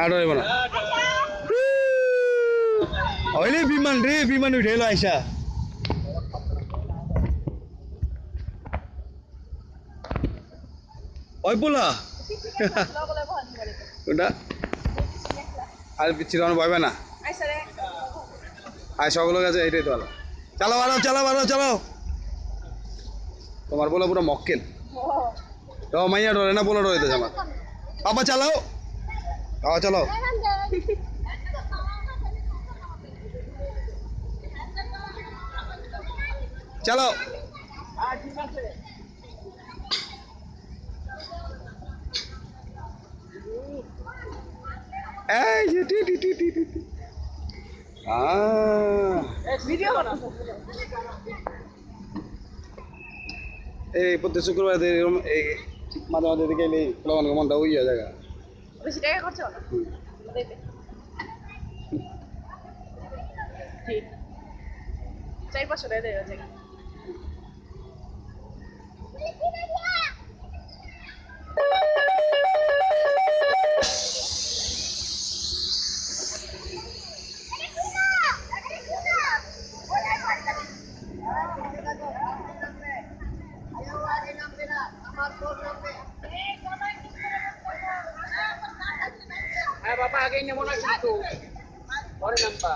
আর ডরাইব না ওইলে বিমান রে বিমান উঠে এলো আইসা ওই বলা ওটা আর চিরানো পাইবে না আয় সকল কাছে এইটাই তো ভালো চালাও আরো চালাও আরো চালাও তোমার বলা পুরো মক্কেল তো মাইয়া ডরে না বলা ডরাইতেছে আমার বাবা চালাও বাবা চালাও চালাও এই যে টি টি টি টি টি ভিডিও বানাও এই প্রতি শুক্রবার এরকম এই মাঝে মাঝে দিকে এলে প্লাবন মনটা ওই জায়গা বেশি টাকা খরচ হবে ঠিক 4-500 টাকা দেওয়া যায় হ্যাঁ বাবা আগে নেব না কিন্তু পরে নাম্বা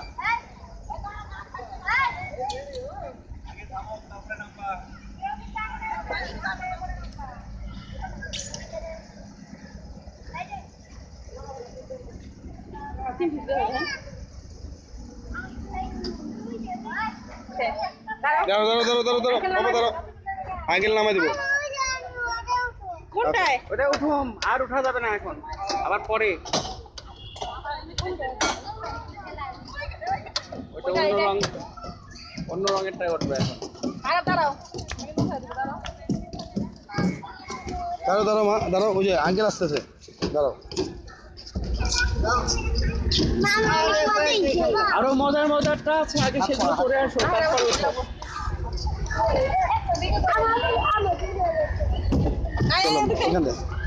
দাঁড়াও দাঁড়াও দাঁড়াও দাঁড়াও বাবা দাঁড়াও আঙ্কেল নামাই দিব কোনটায় ওটা উঠুম আর উঠা যাবে না এখন আবার পরে ওটা অন্য রঙেরটাই উঠবে এখন দাঁড়াও দাঁড়াও দাঁড়াও মা দাঁড়াও ওই যে আঙ্কেল আসতেছে দাঁড়াও আরো মজারটা আছে আগে সেগুলো করে আসো তারপর উঠো চলো এখান থেকে